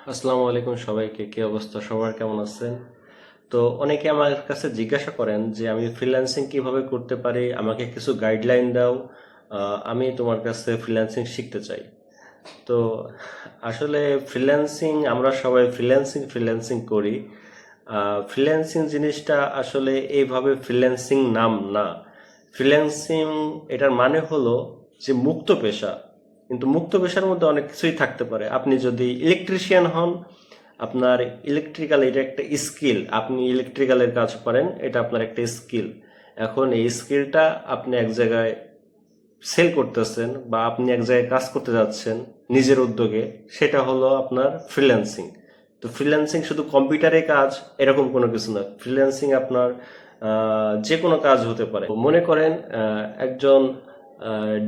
আসসালামু আলাইকুম সবাইকে। কি অবস্থা, সবার কেমন আছেন? তো অনেকে আমার কাছে জিজ্ঞাসা করেন যে আমি ফ্রিল্যান্সিং কিভাবে করতে পারি, আমাকে কিছু গাইডলাইন দাও। আমি তোমার কাছে ফ্রিল্যান্সিং শিখতে চাই। তো আসলে ফ্রিল্যান্সিং, আমরা সবাই ফ্রিল্যান্সিং ফ্রিল্যান্সিং করি। ফ্রিল্যান্সিং জিনিসটা আসলে এইভাবে ফ্রিল্যান্সিং নাম না। ফ্রিল্যান্সিং এটার মানে হলো যে মুক্ত পেশা। কিন্তু মুক্ত পেশার মধ্যে অনেক কিছুই থাকতে পারে। আপনি যদি ইলেকট্রিশিয়ান হন, আপনার ইলেকট্রিক্যাল এটা একটা স্কিল, আপনি ইলেকট্রিক্যালের কাজ পারেন, এটা আপনার একটা স্কিল। এখন এই স্কিলটা আপনি এক জায়গায় সেল করতেছেন বা আপনি এক জায়গায় কাজ করতে যাচ্ছেন নিজের উদ্যোগে, সেটা হলো আপনার ফ্রিল্যান্সিং। তো ফ্রিল্যান্সিং শুধু কম্পিউটারে কাজ এরকম কোনো কিছু না। ফ্রিল্যান্সিং আপনার যে কোনো কাজ হতে পারে। মনে করেন একজন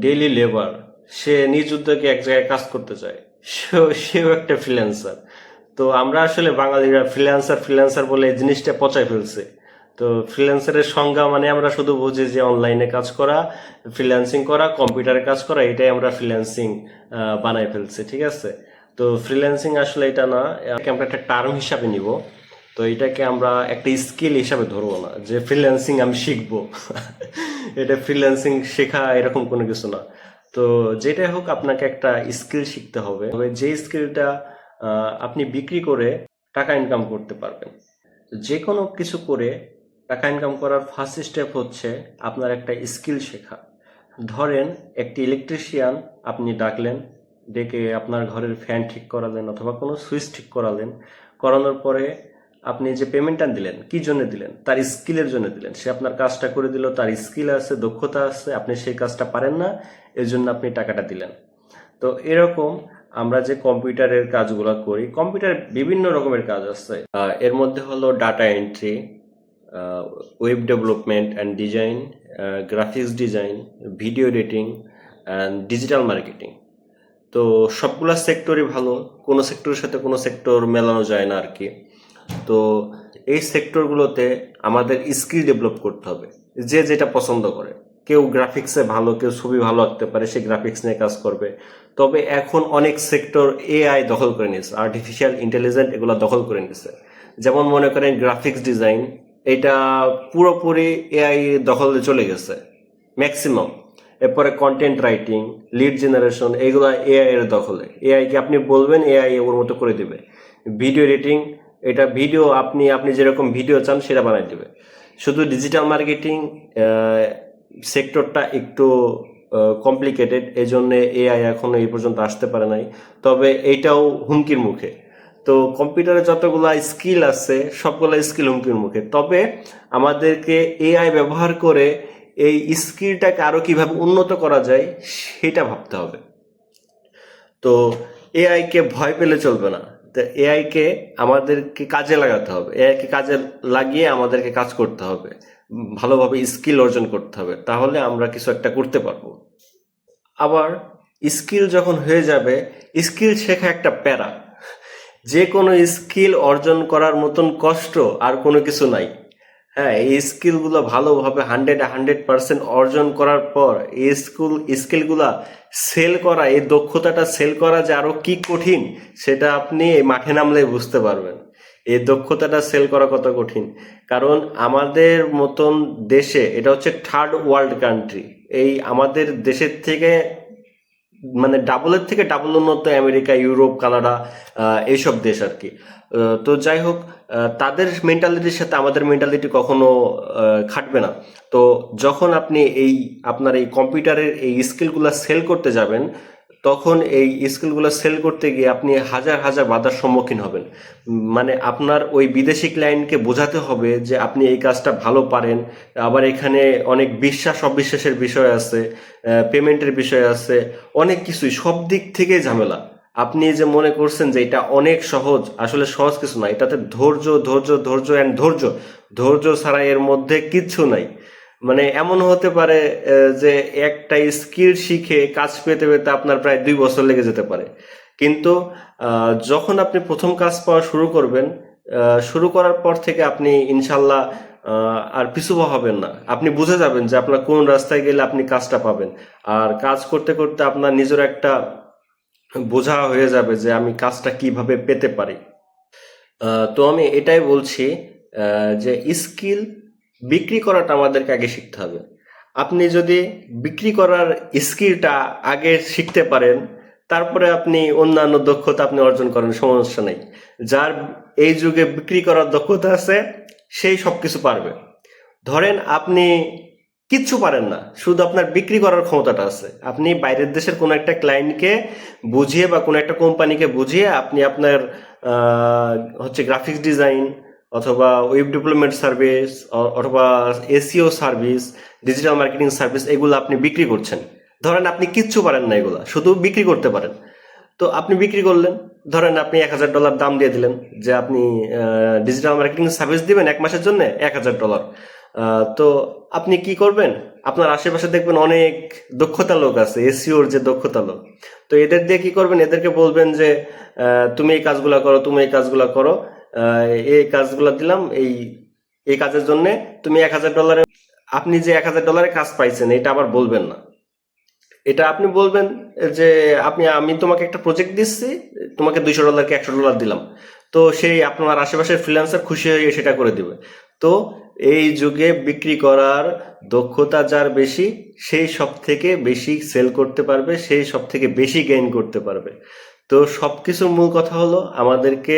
ডেইলি লেবার, সে নিজ উদ্যোগে এক জায়গায় কাজ করতে চায়, সেও একটা ফ্রিল্যান্সার। তো আমরা আসলে বাঙালিরা ফ্রিল্যান্সার ফ্রিল্যান্সার বলে এই জিনিসটা পচায় ফেলছে। তো ফ্রিল্যান্সারের সংজ্ঞা মানে আমরা শুধু বুঝি যে অনলাইনে কাজ করা, ফ্রিল্যান্সিং করা, কম্পিউটারে কাজ করা, এটাই আমরা ফ্রিল্যান্সিং বানাই ফেলছি, ঠিক আছে? তো ফ্রিল্যান্সিং আসলে এটা না, এটাকে আমরা একটা টার্ম হিসাবে নিব। তো এটাকে আমরা একটা স্কিল হিসাবে ধরবো না যে ফ্রিল্যান্সিং আমি শিখবো। এটা ফ্রিল্যান্সিং শেখা এরকম কোনো কিছু না। তো যেটাই হোক, আপনাকে একটা স্কিল শিখতে হবে, তবে যে স্কিলটা আপনি বিক্রি করে টাকা ইনকাম করতে পারবেন। যে কোনো কিছু করে টাকা ইনকাম করার ফার্স্ট স্টেপ হচ্ছে আপনার একটা স্কিল শেখা। ধরেন একটি ইলেকট্রিশিয়ান আপনি ডাকলেন, ডেকে আপনার ঘরের ফ্যান ঠিক করালেন অথবা কোনো সুইচ ঠিক করালেন। করানোর পরে আপনি যে পেমেন্টটা দিলেন, কি জন্য দিলেন? তার স্কিলের জন্য দিলেন। সে আপনার কাজটা করে দিল, তার স্কিল আছে, দক্ষতা আছে, আপনি সেই কাজটা পারেন না, এর জন্য আপনি টাকাটা দিলেন। তো এরকম আমরা যে কম্পিউটারের কাজগুলো করি, কম্পিউটার বিভিন্ন রকমের কাজ আছে। এর মধ্যে হলো data entry, web development and design, graphics design, video editing and digital marketing. তো সবগুলা সেক্টরই ভালো, কোনো সেক্টরের সাথে কোনো সেক্টর মেলানো যায় না আর কি। তো এই সেক্টরগুলোতে আমাদের স্কিল ডেভেলপ করতে হবে, যে যেটা পছন্দ করে। কেউ গ্রাফিক্সে ভালো, কেউ ছবি ভালো আঁকতে পারে, সে গ্রাফিক্স নিয়ে কাজ করবে। তবে এখন অনেক সেক্টর এআই দখল করে নিয়েছে, আর্টিফিশিয়াল ইন্টেলিজেন্স এগুলো দখল করে নিয়েছে। যেমন মনে করেন গ্রাফিক্স ডিজাইন, এটা পুরোপুরি এআই দখলে চলে গেছে ম্যাক্সিমাম। এরপরে কন্টেন্ট রাইটিং, লিড জেনারেশন, এইগুলো এআই এর দখলে। এআই কে আপনি বলবেন, এআই ওর মতো করে দিবে। ভিডিও এডিটিং, এটা ভিডিও আপনি আপনি যেরকম ভিডিও চান সেটা বানাই দেবে। শুধু ডিজিটাল মার্কেটিং সেক্টরটা একটু কমপ্লিকেটেড, এই জন্য এআই এখনো এই পর্যন্ত আসতে পারে নাই। তবে এইটাও হুমকির মুখে। তো কম্পিউটারে যতগুলো স্কিল আছে সবগুলো স্কিল হুমকির মুখে। তবে আমাদেরকে এআই ব্যবহার করে এই স্কিলটাকে আরো কিভাবে উন্নত করা যায় সেটা ভাবতে হবে। তো এআই কে ভয় পেলে চলবে না। তো এআই কে আমাদেরকে কাজে লাগাতে হবে, এআই কে কাজে লাগিয়ে আমাদেরকে কাজ করতে হবে, ভালোভাবে স্কিল অর্জন করতে হবে, তাহলে আমরা কিছু একটা করতে পারবো। আবার স্কিল যখন হয়ে যাবে, স্কিল শেখা একটা প্যারা। যে কোনো স্কিল অর্জন করার মতন কষ্ট আর কোনো কিছু নাই। হ্যাঁ, এই স্কিলগুলো ভালোভাবে 100% অর্জন করার পর এই স্কিলগুলা সেল করা, এই দক্ষতাটা সেল করা যে আরো কি কঠিন, সেটা আপনি এই মাঠে নামলে বুঝতে পারবেন। এই দক্ষতাটা সেল করা কত কঠিন। কারণ আমাদের মতন দেশে, এটা হচ্ছে থার্ড ওয়ার্ল্ড কান্ট্রি, এই আমাদের দেশের থেকে মানে ডাবলের থেকে ডাবল উন্নত আমেরিকা, ইউরোপ, কানাডা, এইসব দেশ আর কি। তো যাই হোক, তাদের মেন্টালিটির সাথে আমাদের মেন্টালিটি কখনো খাটবে না। তো যখন আপনি আপনার এই কম্পিউটারের এই স্কিলগুলো সেল করতে যাবেন, তখন এই স্কিলগুলো সেল করতে গিয়ে আপনি হাজার হাজার বাধার সম্মুখীন হবেন। মানে আপনার ওই বিদেশি ক্লায়েন্টকে বোঝাতে হবে যে আপনি এই কাজটা ভালো পারেন। আবার এখানে অনেক বিশ্বাস অবিশ্বাসের বিষয় আছে, পেমেন্টের বিষয় আছে, অনেক কিছুই, সব দিক থেকে ঝামেলা। আপনি যে মনে করছেন যে এটা অনেক সহজ, আসলে সহজ কিছু না। এটাতে ধৈর্য ধৈর্য ধৈর্য অ্যান্ড ধৈর্য, ধৈর্য ছাড়া এর মধ্যে কিচ্ছু নাই। মানে এমন হতে পারে যে একটা স্কিল শিখে কাজ পেতে পেতে আপনার প্রায় 2 বছর লেগে যেতে পারে। কিন্তু যখন আপনি প্রথম কাজ পাওয়া শুরু করবেন, শুরু করার পর থেকে আপনি ইনশাল্লাহ আর পিছু হবেন না। আপনি বুঝে যাবেন যে আপনার কোন রাস্তায় গেলে আপনি কাজটা পাবেন। আর কাজ করতে করতে আপনার নিজের একটা বোঝা হয়ে যাবে যে আমি কাজটা কিভাবে পেতে পারি। তো আমি এটাই বলছি যে স্কিল বিক্রি করাটা আমাদেরকে আগে শিখতে হবে। আপনি যদি বিক্রি করার স্কিলটা আগে শিখতে পারেন, তারপরে আপনি অন্যান্য দক্ষতা আপনি অর্জন করেন, সমস্যা নেই। যার এই যুগে বিক্রি করার দক্ষতা আছে সেই সব কিছু পারবে। ধরেন আপনি কিচ্ছু পারেন না, শুধু আপনার বিক্রি করার ক্ষমতাটা আছে। আপনি বাইরের দেশের কোনো একটা ক্লায়েন্টকে বুঝিয়ে বা কোনো একটা কোম্পানিকে বুঝিয়ে আপনি আপনার হচ্ছে গ্রাফিক্স ডিজাইন অথবা ওয়েব ডেভেলপমেন্ট সার্ভিস অথবা SEO service, digital marketing service, এগুলো আপনি বিক্রি করছেন। ধরেন আপনি কিচ্ছু পারেন না, এগুলা শুধু বিক্রি করতে পারেন। তো আপনি বিক্রি করলেন, ধরেন আপনি $1,000 দাম দিয়ে দিলেন যে আপনি ডিজিটাল মার্কেটিং সার্ভিস দিবেন 1 মাসের জন্য $1,000। তো আপনি কি করবেন, আপনার আশেপাশে দেখবেন অনেক দক্ষতা লোক আছে, এসইওর যে দক্ষতা লোক। তো এদের দিয়ে কি করবেন, এদেরকে বলবেন যে তুমি এই কাজগুলা করো, তুমি এই কাজগুলা করো, এই কাজগুলা দিলাম, এই এই কাজের জন্য তুমি $1,000। আপনি যে $1,000 কাজ পাইছেন এটা আবার বলবেন না। এটা আপনি বলবেন যে আমি তোমাকে একটা প্রজেক্ট দিচ্ছি, তোমাকে $200 কি $100 দিলাম। তো সেই আপনার আশেপাশের ফ্রিল্যান্সার খুশি হয়ে সেটা করে দিবে। তো এই যুগে বিক্রি করার দক্ষতা যার বেশি, সেই সব থেকে বেশি সেল করতে পারবে, সেই সব থেকে বেশি গেইন করতে পারবে। তো সবকিছুর মূল কথা হলো আমাদেরকে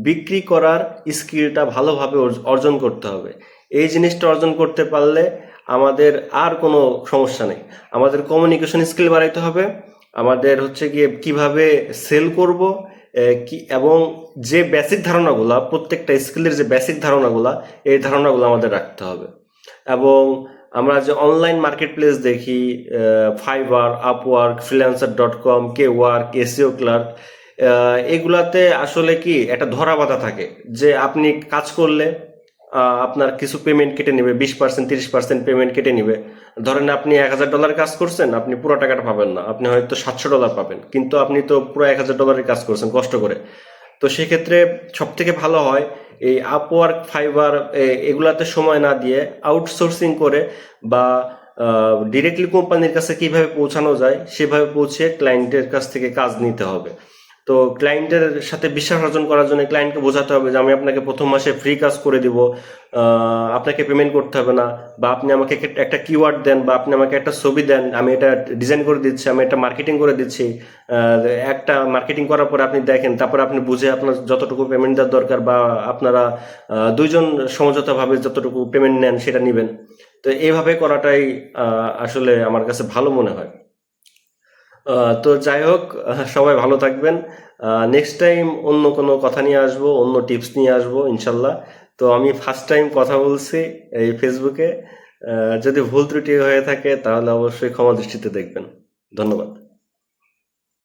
বিক্রি করার স্কিলটা ভালোভাবে অর্জন করতে হবে। এই জিনিসটা অর্জন করতে পারলে আমাদের আর কোনো সমস্যা নেই। আমাদের কমিউনিকেশন স্কিল বাড়াইতে হবে, আমাদের হচ্ছে গিয়ে কিভাবে সেল করব, কি এবং যে বেসিক ধারণাগুলা, প্রত্যেকটা স্কিলের যে বেসিক ধারণাগুলা, এই ধারণাগুলো আমাদের রাখতে হবে। এবং আমরা যে অনলাইন মার্কেট প্লেস দেখি, ফাইবার, আপওয়ার্ক, ফ্রিল্যান্সার.com, কে ওয়ার্ক, এসইও ক্লার্ক, এগুলাতে আসলে কি একটা ধরা বাঁধা থাকে যে আপনি কাজ করলে আপনার কিছু পেমেন্ট কেটে নেবে, 20%, 30% পেমেন্ট কেটে নেবে। ধরেন আপনি $1,000 কাজ করছেন, আপনি পুরো টাকাটা পাবেন না, আপনি হয়তো $700 পাবেন, কিন্তু আপনি তো পুরো $1,000 কাজ করছেন কষ্ট করে। তো সেক্ষেত্রে সব থেকে ভালো হয় এই আপওয়ার্ক, ফাইবার, এগুলাতে সময় না দিয়ে আউটসোর্সিং করে বা ডিরেক্টলি কোম্পানির কাছে কিভাবে পৌঁছানো যায় সেভাবে পৌঁছে ক্লায়েন্টের কাছ থেকে কাজ নিতে হবে। তো ক্লায়েন্টের সাথে বিশ্বাস অর্জন করার জন্য ক্লায়েন্টকে বোঝাতে হবে যে আমি আপনাকে প্রথম মাসে ফ্রি কাজ করে দিব, আপনাকে পেমেন্ট করতে হবে না, বা আপনি আমাকে একটা কিওয়ার্ড দেন, বা আপনি আমাকে একটা ছবি দেন, আমি এটা ডিজাইন করে দিচ্ছি, আমি এটা মার্কেটিং করে দিচ্ছি। একটা মার্কেটিং করার পরে আপনি দেখেন, তারপরে আপনি বুঝে আপনার যতটুকু পেমেন্ট দেওয়ার দরকার, বা আপনারা দুইজন সমঝোতাভাবে যতটুকু পেমেন্ট নেন সেটা নেবেন। তো এইভাবে করাটাই আসলে আমার কাছে ভালো মনে হয়। তো যাই হোক, সবাই ভালো থাকবেন। নেক্সট টাইম অন্য কোনো কথা নিয়ে আসবো, অন্য টিপস নিয়ে আসবো ইনশাল্লাহ। তো আমি ফার্স্ট টাইম কথা বলছি এই ফেসবুকে। যদি ভুল ত্রুটি হয়ে থাকে তাহলে অবশ্যই ক্ষমা দৃষ্টিতে দেখবেন। ধন্যবাদ।